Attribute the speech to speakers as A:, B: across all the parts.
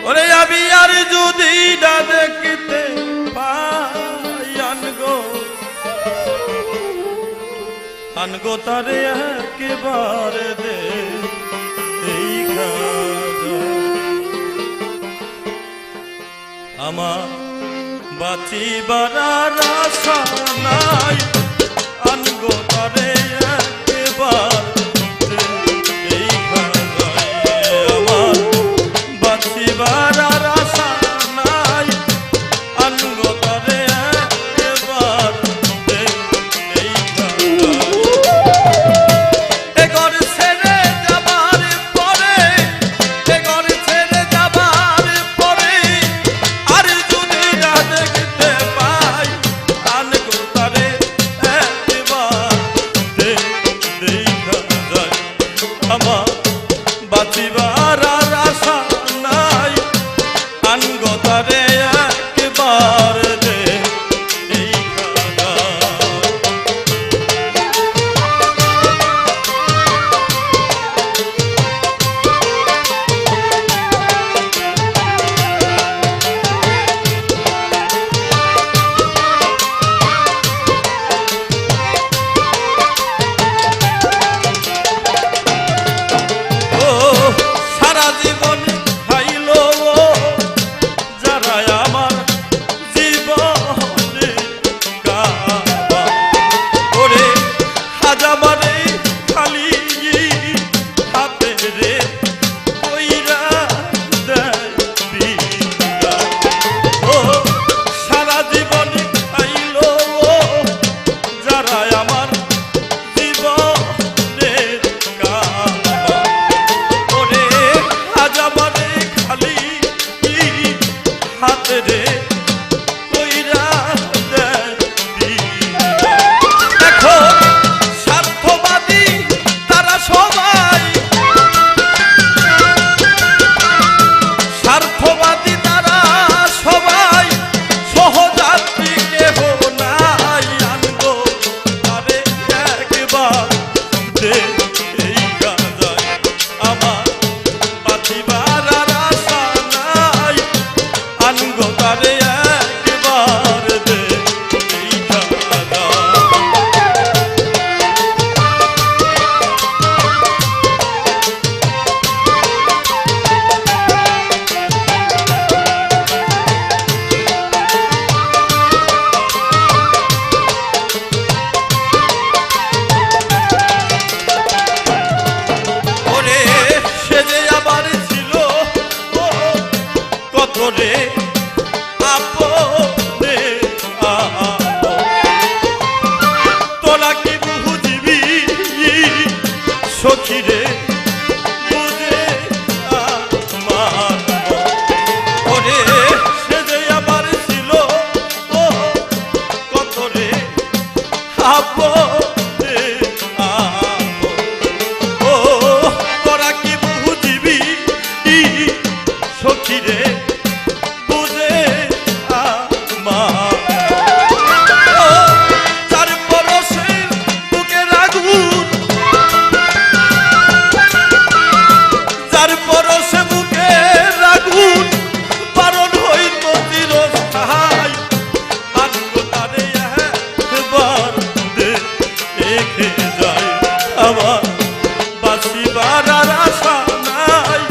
A: ওরে আমি আর যদি না দেখতে পাই আনগো তারে একেবারে দে আমার বাঁচিবার আশা নাই আনগো তারে একেবার আমার বাঁচিবার আশা নাই আনগো তারে একেবার বাঁচিবার আশা নাই আনগো তারে একবার দে এই সখিরে বুঝে আমার ওরে সে যে আবার ছিল ও কত রে আপনে ও তোরা কি বুঝিবি সখিরে বুঝে আমার আমার বাঁচিবার আশা নাই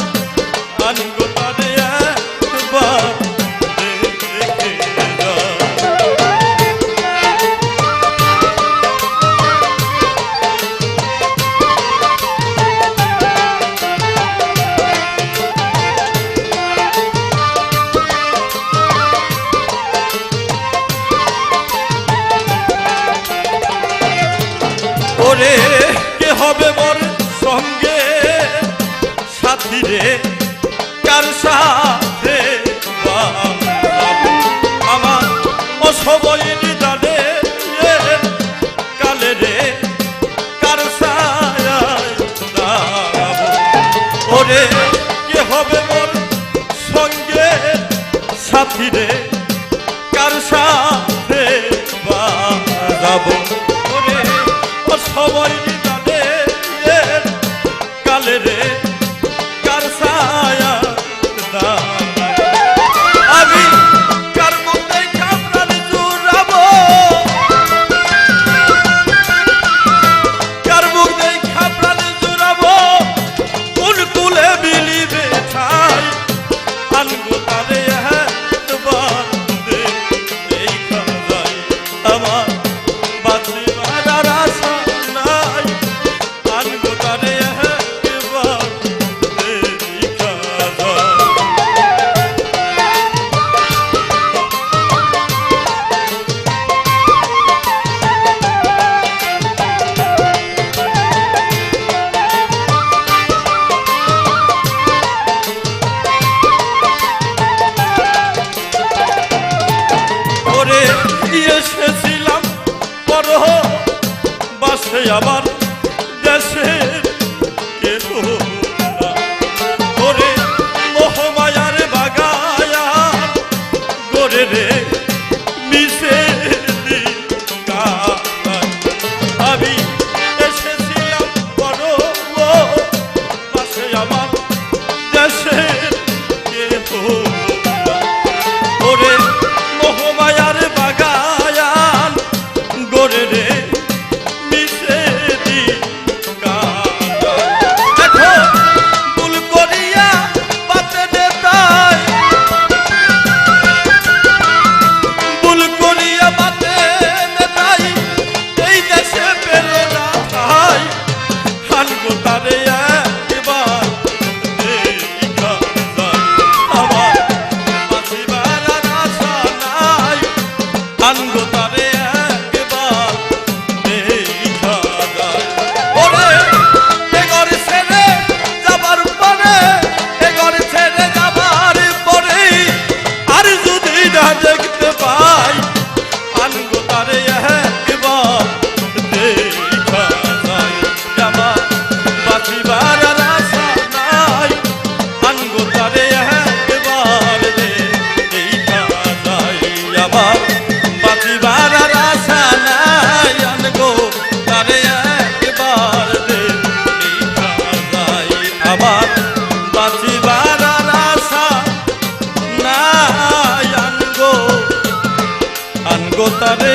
A: আনগো তারে একবার দেখে ওরে কে হবে মোর সঙ্গে সাথী রে কার সাথে আমার অসময় নিদানে কালে রে কার সায়ায় ওরে কে হবে মোর সঙ্গে সাথী রে কার সাথে যাব সবাই জানে কালে রে কার ছায়া পাশে আবার দেশের কেহ না। ওরে মোহমায়ার বাগায়া গোরে রে মিশে আমি এসেছিলাম বড় পাশে আমার দেশের কেহ না। ওরে মোহমায়ার বাগায়ান গোরে রে মিশে দি দেখো ভুল করিয়া বাতে নেতায় ভুল করিয়া বাতে নেতাই এই দেশে পেল না ঠাই হানগো তারে একবার দেখা যায় আমার বাঁচিবার আর আশা নাই হানগো তারে একবার দেখা যায় ওরে এ ঘর ছেড়ে যাবার পরে এ ঘর ছেড়ে যাবার পরে আর যদি না দেখতে পাই হানগো তারে একবার দেখা যায় আমার বাঁচিবার আর আশা নাই হানগো তারে একবার দেখা যায় আমার বাঁচিবার আর আশা নাই হানগো তারে একবার দেখা যায় আমার বাঁচিবার আর আশা নাই হানগো তারে